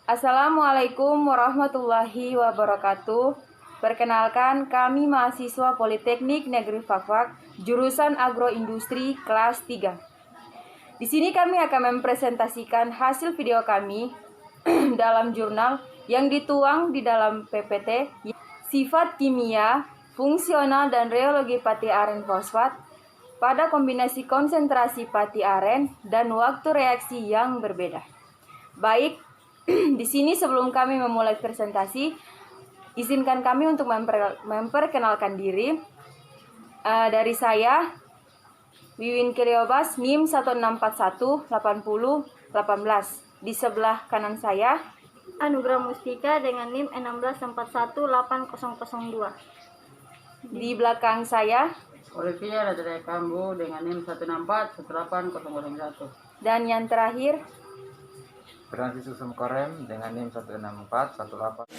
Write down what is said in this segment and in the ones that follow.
Assalamualaikum warahmatullahi wabarakatuh. Perkenalkan, kami mahasiswa Politeknik Negeri Fakfak, jurusan Agroindustri kelas 3. Di sini kami akan mempresentasikan hasil video kami dalam jurnal yang dituang di dalam PPT, sifat kimia, fungsional dan reologi pati aren fosfat pada kombinasi konsentrasi pati aren dan waktu reaksi yang berbeda. Baik, di sini sebelum kami memulai presentasi, izinkan kami untuk memperkenalkan diri. Dari saya, Wiwin Kiliobas, NIM 16418018. Di sebelah kanan saya, Anugrah Mustika dengan NIM 164180002. Di belakang saya, Olivia Raditya Kambu dengan NIM 1641801. Dan yang terakhir, Francis Susum Korem dengan NIM 16418.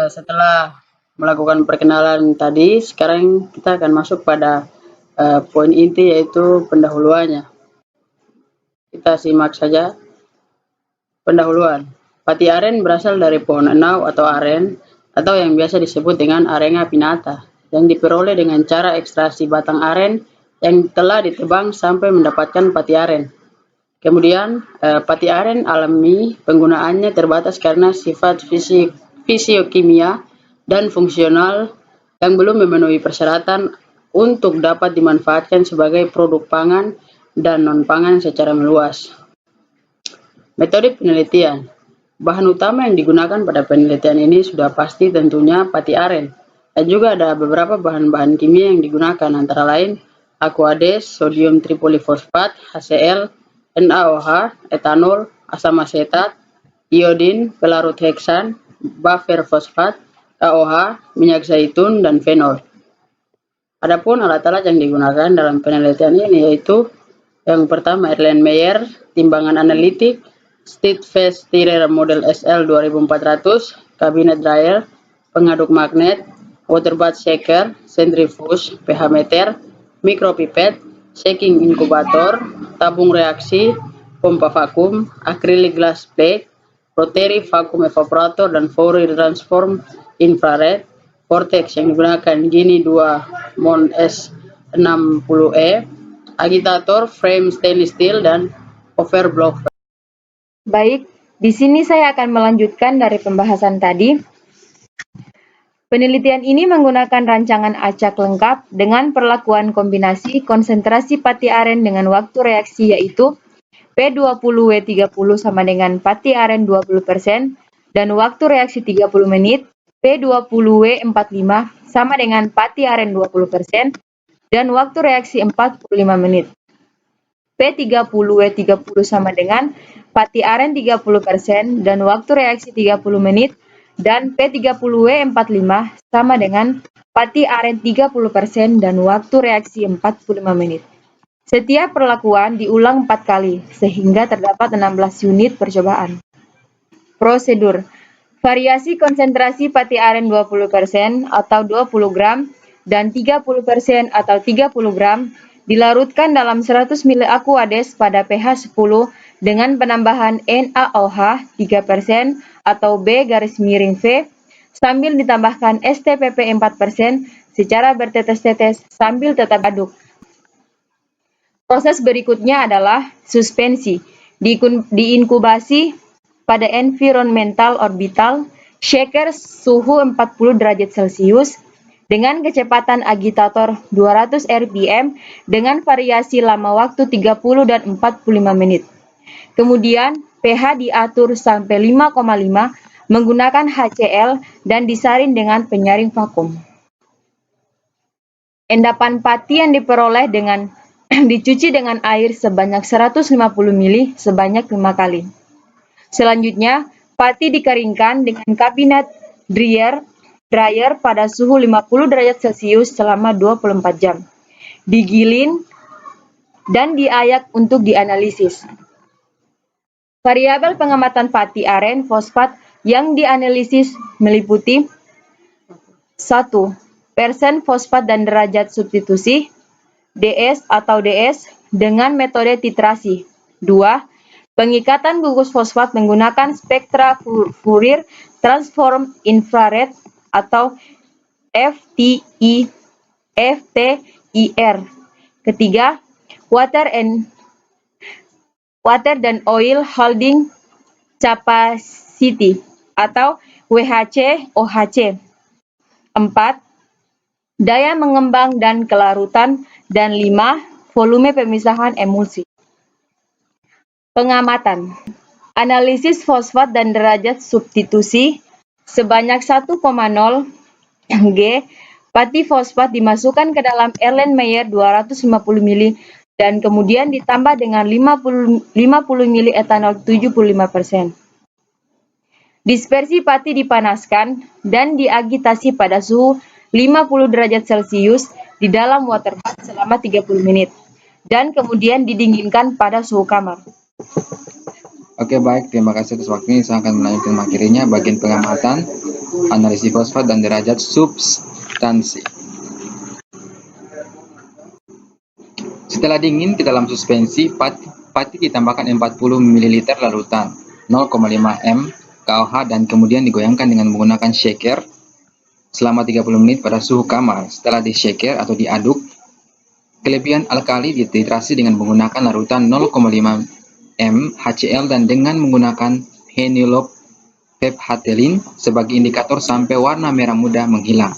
Setelah melakukan perkenalan tadi, sekarang kita akan masuk pada poin inti, yaitu pendahuluannya. Kita simak saja. Pendahuluan. Pati aren berasal dari pohon enau atau aren, atau yang biasa disebut dengan Arenga pinnata, yang diperoleh dengan cara ekstraksi batang aren yang telah ditebang sampai mendapatkan pati aren. Kemudian, pati aren alami penggunaannya terbatas karena sifat fisiokimia dan fungsional yang belum memenuhi persyaratan untuk dapat dimanfaatkan sebagai produk pangan dan non-pangan secara meluas. Metode penelitian. Bahan utama yang digunakan pada penelitian ini sudah pasti tentunya pati aren, dan juga ada beberapa bahan-bahan kimia yang digunakan, antara lain aquades, sodium tripolifosfat, HCl, NaOH, etanol, asam asetat, iodin, pelarut heksan, buffer fosfat, KOH, minyak zaitun, dan fenol. Adapun alat-alat yang digunakan dalam penelitian ini yaitu yang pertama Erlenmeyer, timbangan analitik, Steadfast Stirrer model SL 2400, cabinet dryer, pengaduk magnet, water bath shaker, centrifuge, pH meter, mikropipet, shaking inkubator, tabung reaksi, pompa vakum, acrylic glass plate, rotary vacuum evaporator, dan Fourier transform infrared, vortex yang digunakan Gini 2 Mon S60E, agitator, frame stainless steel, dan overblock. baik, di sini saya akan melanjutkan dari pembahasan tadi. Penelitian ini menggunakan rancangan acak lengkap dengan perlakuan kombinasi konsentrasi pati aren dengan waktu reaksi, yaitu P20W30 sama dengan pati aren 20% dan waktu reaksi 30 menit, P20W45 sama dengan pati aren 20% dan waktu reaksi 45 menit. P30W30 sama dengan pati aren 30% dan waktu reaksi 30 menit, dan P30W45 sama dengan pati aren 30% dan waktu reaksi 45 menit. Setiap perlakuan diulang 4 kali, sehingga terdapat 16 unit percobaan. Prosedur. Variasi konsentrasi pati aren 20% atau 20 gram dan 30% atau 30 gram dilarutkan dalam 100 ml aquades pada pH 10 dengan penambahan NaOH 3% atau B♯V sambil ditambahkan STPP 4% secara bertetes-tetes sambil tetap aduk. Proses berikutnya adalah suspensi. Diinkubasi pada environmental orbital shaker suhu 40 derajat Celcius dengan kecepatan agitator 200 rpm dengan variasi lama waktu 30 dan 45 menit. Kemudian pH diatur sampai 5,5 menggunakan HCl dan disaring dengan penyaring vakum. Endapan pati yang diperoleh dengan dicuci dengan air sebanyak 150 ml sebanyak 5 kali. Selanjutnya, pati dikeringkan dengan kabinet dryer pada suhu 50 derajat Celcius selama 24 jam. Digiling dan diayak untuk dianalisis. Variabel pengamatan pati aren fosfat yang dianalisis meliputi 1. Persen fosfat dan derajat substitusi, DS atau DS dengan metode titrasi. 2. Pengikatan gugus fosfat menggunakan spektra Fourier transform infrared atau FTIR. Ketiga, water dan oil holding capacity atau WHC/OHC. 4. Daya mengembang dan kelarutan. Dan 5. Volume pemisahan emulsi. Pengamatan. Analisis fosfat dan derajat substitusi sebanyak 1,0 G pati fosfat dimasukkan ke dalam Erlenmeyer 250 ml dan kemudian ditambah dengan 50 ml etanol 75%. Dispersi pati dipanaskan dan diagitasi pada suhu 50 derajat Celcius di dalam water bath selama 30 menit dan kemudian didinginkan pada suhu kamar. Oke, baik, terima kasih atas waktunya. Saya akan melanjutkan materinya bagian pengamatan, analisis fosfat dan derajat substansi. Setelah dingin ke dalam suspensi, pati ditambahkan 40 ml larutan 0,5 m KOH dan kemudian digoyangkan dengan menggunakan shaker selama 30 menit pada suhu kamar. Setelah di-shaker atau diaduk, kelebihan alkali dititrasi dengan menggunakan larutan 0,5 m HCl dan dengan menggunakan phenylphthalein sebagai indikator sampai warna merah muda menghilang.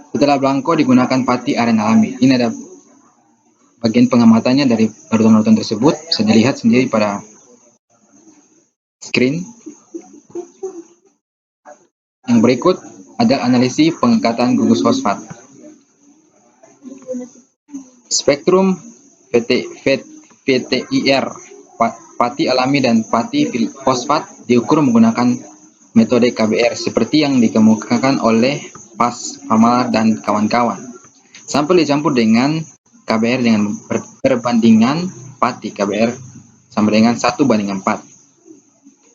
Setelah blanko digunakan pati aren alami. Ini ada bagian pengamatannya dari larutan-larutan tersebut. Bisa dilihat sendiri pada screen. Yang berikut ada analisis pengangkatan gugus fosfat. Spektrum FTIR pati alami dan pati fosfat diukur menggunakan metode KBR seperti yang dikemukakan oleh Pamal dan kawan-kawan. Sampel dicampur dengan KBR dengan perbandingan pati KBR sama dengan 1:4.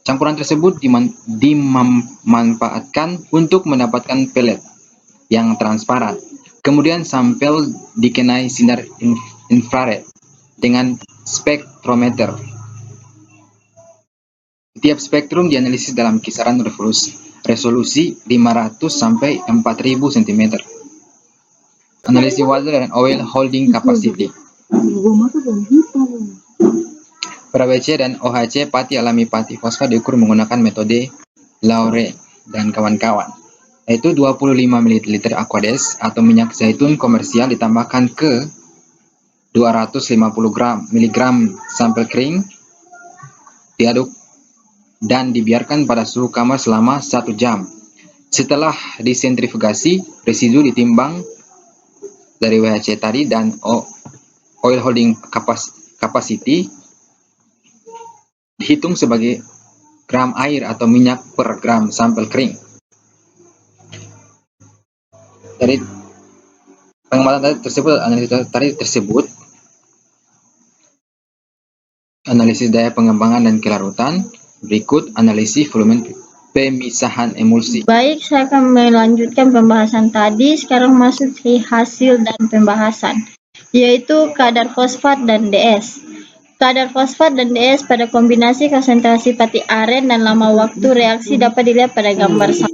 Campuran tersebut dimanfaatkan untuk mendapatkan pelet yang transparan. Kemudian sampel dikenai sinar infrared dengan spektrometer. Setiap spektrum dianalisis dalam kisaran resolusi 500 sampai 4000 cm. Analisis water and oil holding capacity. Pada WC dan OHC pati alami pati fosfat diukur menggunakan metode Laure dan kawan-kawan, yaitu 25 ml Aquades atau minyak zaitun komersial ditambahkan ke 250 mg sampel kering, diaduk dan dibiarkan pada suhu kamar selama 1 jam. Setelah disentrifugasi, residu ditimbang dari WHC tadi dan oil holding capacity dihitung sebagai gram air atau minyak per gram sampel kering. Dari pengamatan tersebut, analisis daya pengembangan dan kelarutan. Berikut analisis volume pemisahan emulsi. Baik, saya akan melanjutkan pembahasan tadi. Sekarang masuk ke hasil dan pembahasan, yaitu kadar fosfat dan DS. Kadar fosfat dan DS pada kombinasi konsentrasi pati aren dan lama waktu reaksi dapat dilihat pada gambar 1.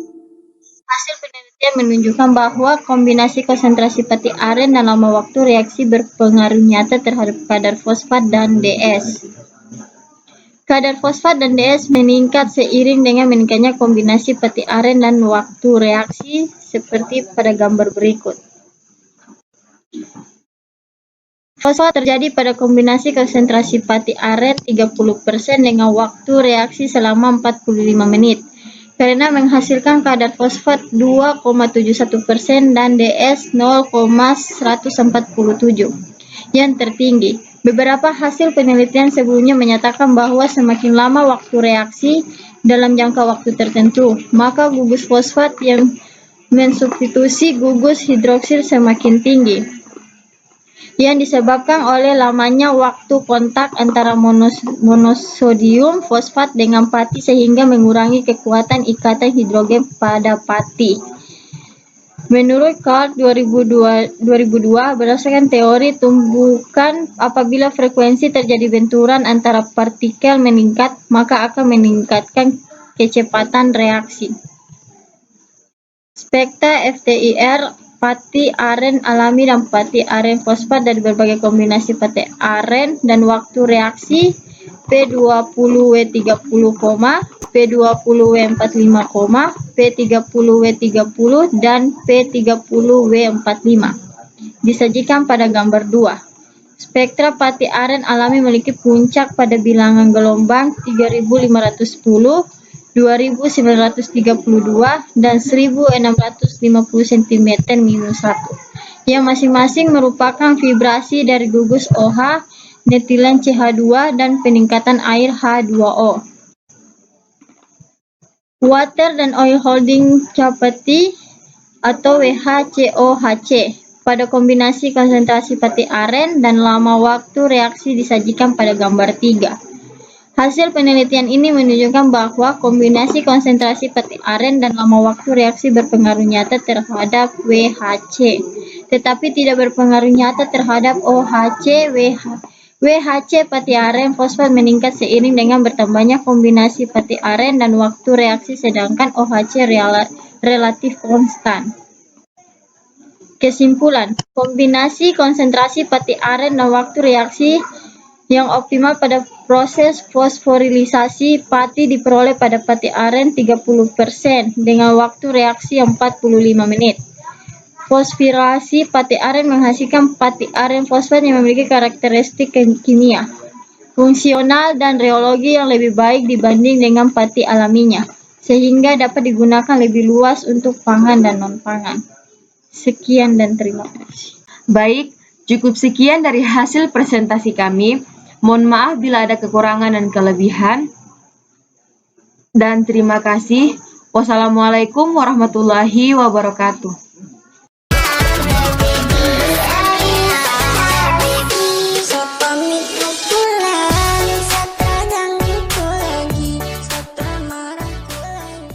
Hasil penelitian menunjukkan bahwa kombinasi konsentrasi pati aren dan lama waktu reaksi berpengaruh nyata terhadap kadar fosfat dan DS. Kadar fosfat dan DS meningkat seiring dengan meningkatnya kombinasi pati aren dan waktu reaksi seperti pada gambar berikut. Fosfat terjadi pada kombinasi konsentrasi pati aren 30% dengan waktu reaksi selama 45 menit. Karena menghasilkan kadar fosfat 2,71% dan DS 0,147 yang tertinggi. Beberapa hasil penelitian sebelumnya menyatakan bahwa semakin lama waktu reaksi dalam jangka waktu tertentu, maka gugus fosfat yang mensubstitusi gugus hidroksil semakin tinggi, yang disebabkan oleh lamanya waktu kontak antara monosodium fosfat dengan pati sehingga mengurangi kekuatan ikatan hidrogen pada pati. Menurut Card 2002, berdasarkan teori tumbukan, apabila frekuensi terjadi benturan antara partikel meningkat, maka akan meningkatkan kecepatan reaksi. Spektra FTIR, pati aren alami dan pati aren fosfat dari berbagai kombinasi pati aren dan waktu reaksi P20W30, P20W45, P30W30 dan P30W45 disajikan pada gambar 2. Spektra pati aren alami memiliki puncak pada bilangan gelombang 3510, 2932 dan 1650 cm-1 yang masing-masing merupakan vibrasi dari gugus OH, netilen CH2 dan peningkatan air H2O. Water dan Oil Holding Capacity atau WHCOHC pada kombinasi konsentrasi pati aren dan lama waktu reaksi disajikan pada gambar 3. Hasil penelitian ini menunjukkan bahwa kombinasi konsentrasi pati aren dan lama waktu reaksi berpengaruh nyata terhadap WHC, tetapi tidak berpengaruh nyata terhadap OHC. WHC pati aren fosfat meningkat seiring dengan bertambahnya kombinasi pati aren dan waktu reaksi, sedangkan OHC relatif konstan. Kesimpulan, kombinasi konsentrasi pati aren dan waktu reaksi yang optimal pada proses fosforilisasi pati diperoleh pada pati aren 30% dengan waktu reaksi 45 menit. Fosforilasi pati aren menghasilkan pati aren fosfat yang memiliki karakteristik kimia, fungsional, dan reologi yang lebih baik dibanding dengan pati alaminya, sehingga dapat digunakan lebih luas untuk pangan dan non-pangan. Sekian dan terima kasih. Baik, cukup sekian dari hasil presentasi kami. Mohon maaf bila ada kekurangan dan kelebihan. Dan terima kasih. Wassalamualaikum warahmatullahi wabarakatuh.